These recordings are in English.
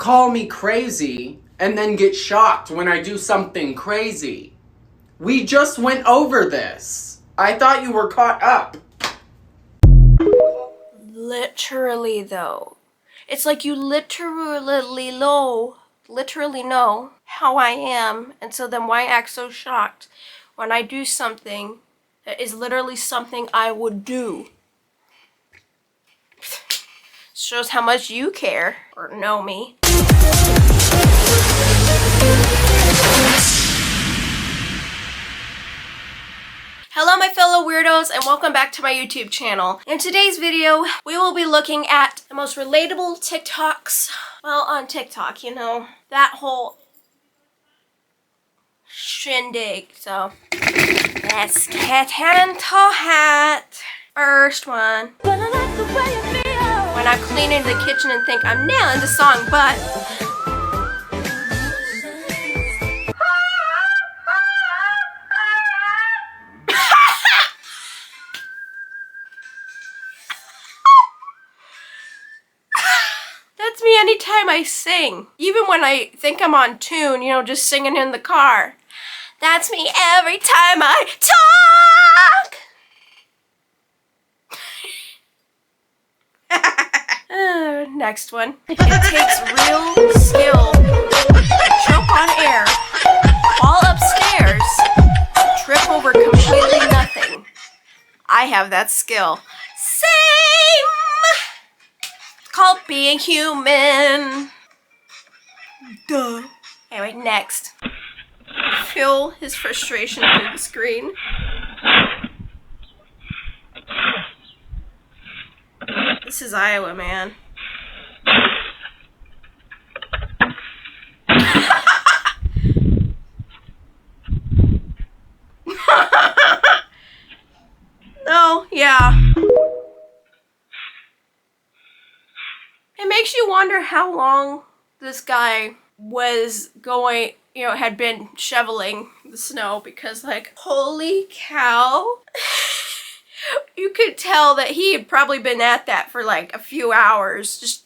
call me crazy and then get shocked when I do something crazy. We just went over this. I thought you were caught up. Literally, though. It's like you literally know how I am, and so then why act so shocked when I do something that is literally something I would do? Shows how much you care or know me. Hello my fellow weirdos and welcome back to my YouTube channel. In today's video, we will be looking at the most relatable TikToks. Well, on TikTok, you know, that whole shindig. So, let's get into it. First one. When I'm cleaning the kitchen and think I'm nailing the song, but that's me anytime I sing. Even when I think I'm on tune, you know, just singing in the car. That's me every time I talk! Next one. It takes real skill to choke on air, fall upstairs, trip over completely nothing. I have that skill. Same! It's called being human. Duh. Anyway, next. Feel his frustration through the screen. This is Iowa, man. Oh, yeah. It makes you wonder how long this guy was going, you know, had been shoveling the snow because, like, holy cow. You could tell that he had probably been at that for like a few hours. Just.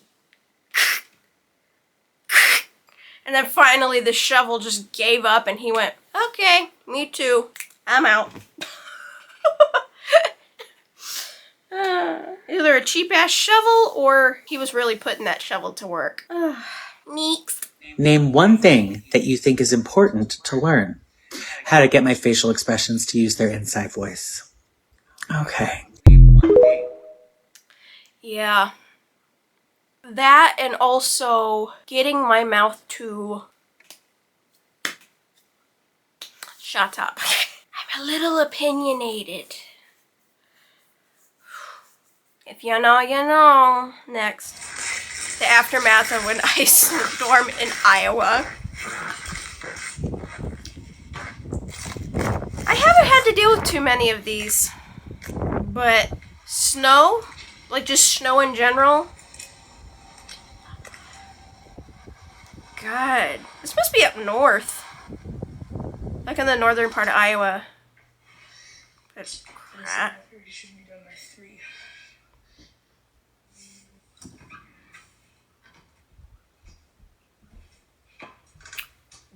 And then finally the shovel just gave up and he went, okay, me too. I'm out. Either a cheap-ass shovel or he was really putting that shovel to work. Next. Name one thing that you think is important to learn. How to get my facial expressions to use their inside voice. Okay. Yeah. That and also getting my mouth to shut up. I'm a little opinionated. If you know, you know. Next. The aftermath of an ice storm in Iowa. I haven't had to deal with too many of these. But snow, like just snow in general. God, this must be up north. Like in the northern part of Iowa. But crap.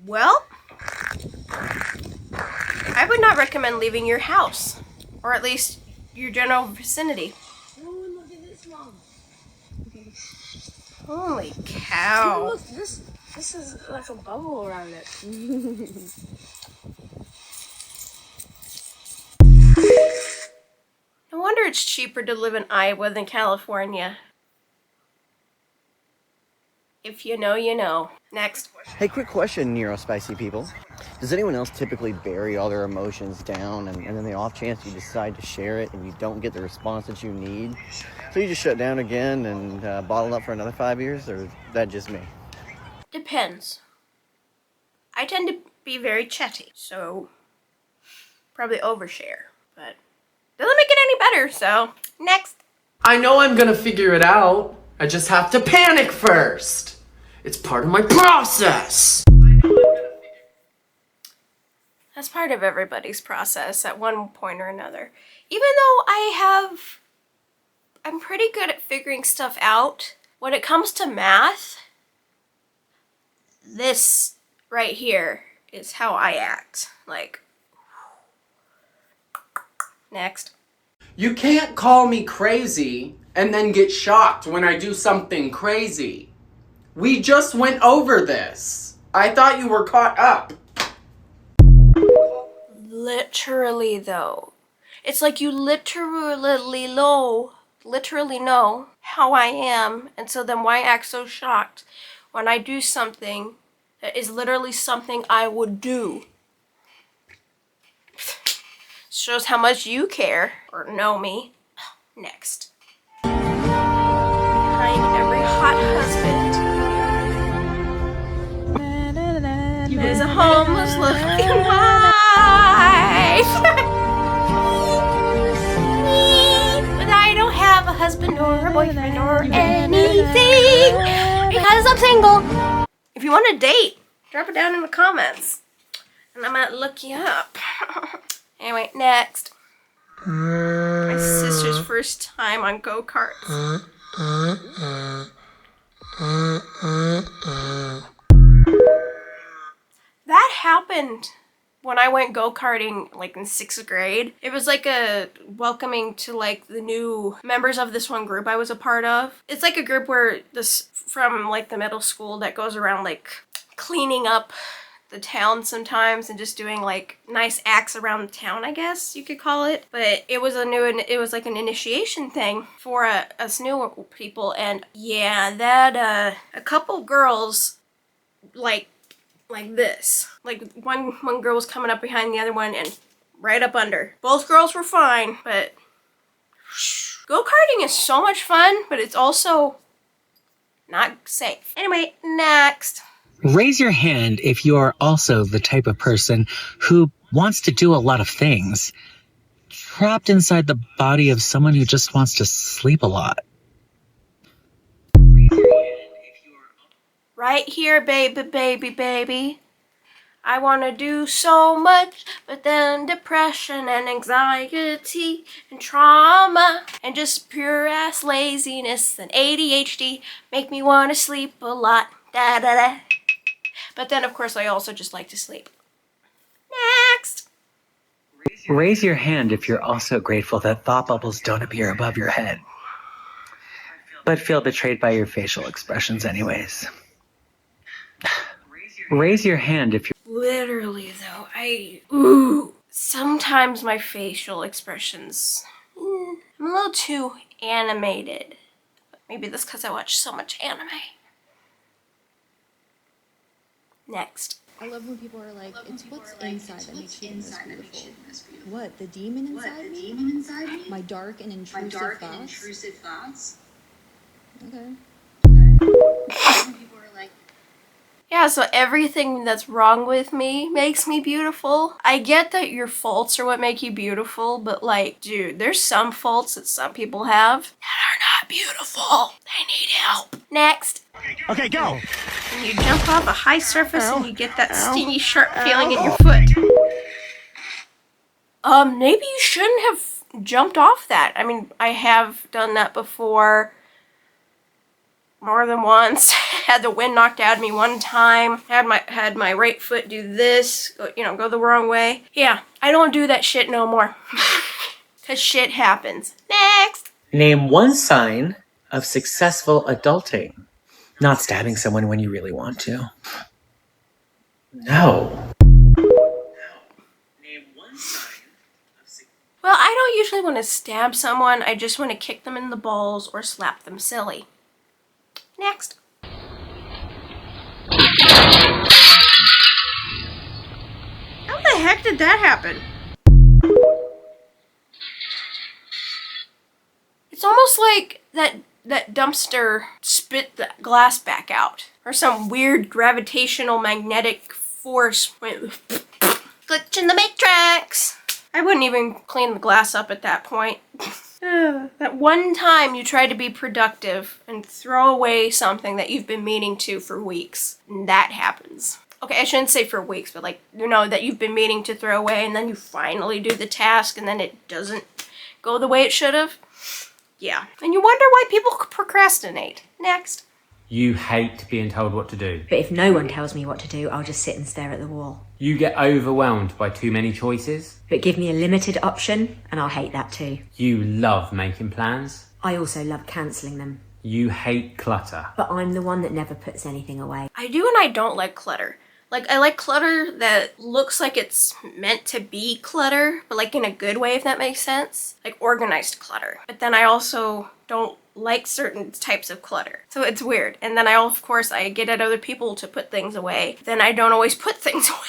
Well, I would not recommend leaving your house, or at least your general vicinity. Oh, look at this one. Holy cow. Oh, look, this is like a bubble around it. No wonder it's cheaper to live in Iowa than California. If you know, you know. Next. Hey, quick question, Neurospicy people. Does anyone else typically bury all their emotions down and then the off chance you decide to share it and you don't get the response that you need? So you just shut down again and bottle up for another 5 years, or is that just me? Depends. I tend to be very chatty, so probably overshare, but doesn't make it any better, so next. I know I'm gonna figure it out. I just have to panic first. It's part of my process. That's part of everybody's process at one point or another. Even though I'm pretty good at figuring stuff out, when it comes to math, This right here is how I act. Like, next. You can't call me crazy and then get shocked when I do something crazy. We just went over this. I thought you were caught up. Literally, though. It's like you literally know how I am, and so then why act so shocked when I do something that is literally something I would do? Shows how much you care or know me. Next. Behind every hot husband is a homeless looking wife. But I don't have a husband or a boyfriend or anything because I'm single. If you want a date, drop it down in the comments and I might look you up. Anyway, next. My sister's first time on go-karts. That happened when I went go-karting like in 6th grade. It was like a welcoming to like the new members of this one group I was a part of. It's like a group where this from like the middle school that goes around like cleaning up the town sometimes and just doing like nice acts around the town, I guess you could call it. But it was like an initiation thing for us new people, and yeah, that a couple girls like this. Like one girl was coming up behind the other one and right up under. Both girls were fine, but go-karting is so much fun, but it's also not safe. Anyway, next. Raise your hand if you are also the type of person who wants to do a lot of things, trapped inside the body of someone who just wants to sleep a lot. Right here, baby. I want to do so much, but then depression and anxiety and trauma and just pure ass laziness and ADHD make me want to sleep a lot. Da da da. But then, of course, I also just like to sleep. Next. Raise your hand if you're also grateful that thought bubbles don't appear above your head, but feel betrayed by your facial expressions anyways. Raise your hand if you're... Literally, though, sometimes my facial expressions, I'm a little too animated. Maybe that's because I watch so much anime. Next. I love when people are like, it's what's inside that makes you most beautiful. What, the demon inside me? My dark and intrusive thoughts? Okay. Yeah, so everything that's wrong with me makes me beautiful. I get that your faults are what make you beautiful, but like, dude, there's some faults that some people have that are not beautiful. They need help. Next. Okay, go! When you jump off a high surface and you get that stingy, sharp feeling in your foot. Maybe you shouldn't have jumped off that. I mean, I have done that before. More than once. Had the wind knocked out of me one time. Had my right foot do this, go the wrong way. Yeah, I don't do that shit no more. Cause shit happens. Next. Name one sign of successful adulting. Not stabbing someone when you really want to. No. Name one sign of Well, I don't usually want to stab someone. I just want to kick them in the balls or slap them silly. Next. How the heck did that happen? It's almost like that dumpster spit the glass back out. Or some weird gravitational magnetic force went glitch in the matrix. I wouldn't even clean the glass up at that point. That one time you try to be productive and throw away something that you've been meaning to for weeks. And that happens. Okay, I shouldn't say for weeks, but like, that you've been meaning to throw away and then you finally do the task and then it doesn't go the way it should have. Yeah. And you wonder why people procrastinate. Next. You hate being told what to do. But if no one tells me what to do, I'll just sit and stare at the wall. You get overwhelmed by too many choices. But give me a limited option, and I'll hate that too. You love making plans. I also love cancelling them. You hate clutter. But I'm the one that never puts anything away. I do and I don't like clutter. Like, I like clutter that looks like it's meant to be clutter, but like in a good way, if that makes sense. Like organized clutter. But then I also don't like certain types of clutter. So it's weird. And then of course, I get at other people to put things away. Then I don't always put things away.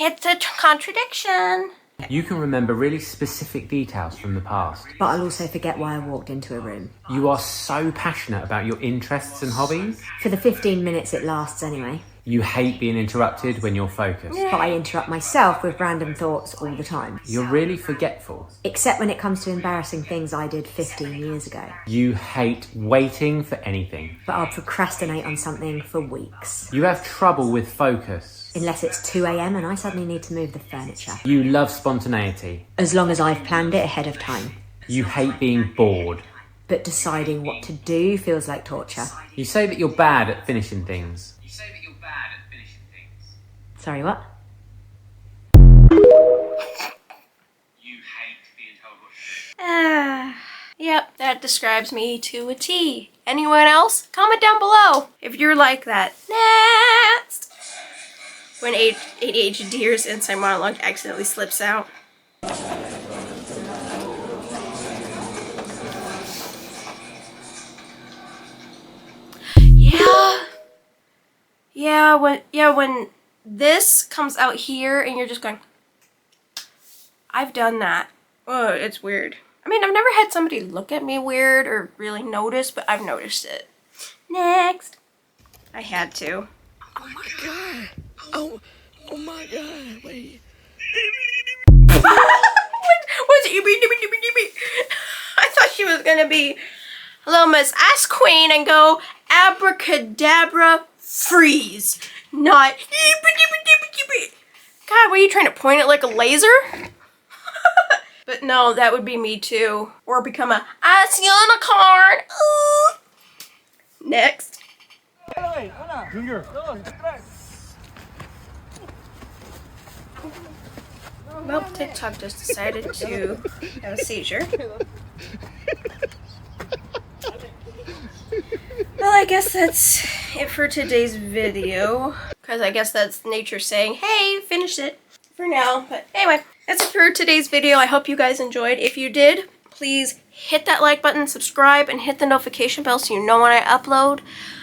It's a contradiction. You can remember really specific details from the past. But I'll also forget why I walked into a room. You are so passionate about your interests and hobbies. For the 15 minutes it lasts anyway. You hate being interrupted when you're focused. But I interrupt myself with random thoughts all the time. You're really forgetful. Except when it comes to embarrassing things I did 15 years ago. You hate waiting for anything. But I'll procrastinate on something for weeks. You have trouble with focus. Unless it's 2 a.m. and I suddenly need to move the furniture. You love spontaneity. As long as I've planned it ahead of time. You hate being bored. But deciding what to do feels like torture. You say that you're bad at finishing things. Sorry, what? You hate being told what to do. Yep, that describes me to a T. Anyone else? Comment down below if you're like that. Next! When ADHD's inside monologue accidentally slips out. Yeah, when this comes out here and you're just going, I've done that. Oh, it's weird. I mean, I've never had somebody look at me weird or really notice, but I've noticed it. Next. I had to. Oh my god. Oh my god. Wait. What's it? I thought she was gonna be, hello, Miss Ice Queen, and go abracadabra freeze. Not. God, were you trying to point it like a laser? But no, that would be me too. Or become a ice unicorn. Ooh. Next. Well, TikTok just decided to have a seizure. Well, I guess that's it for today's video. Because I guess that's nature saying, hey, finish it for now. But anyway, that's it for today's video. I hope you guys enjoyed. If you did, please hit that like button, subscribe, and hit the notification bell so you know when I upload.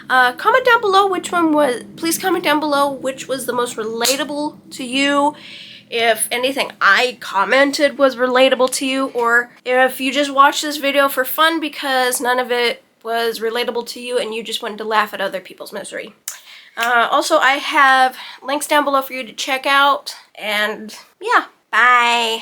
Comment down below please comment down below which was the most relatable to you. If anything I commented was relatable to you, or if you just watched this video for fun because none of it was relatable to you and you just wanted to laugh at other people's misery. Also, I have links down below for you to check out, and yeah, bye.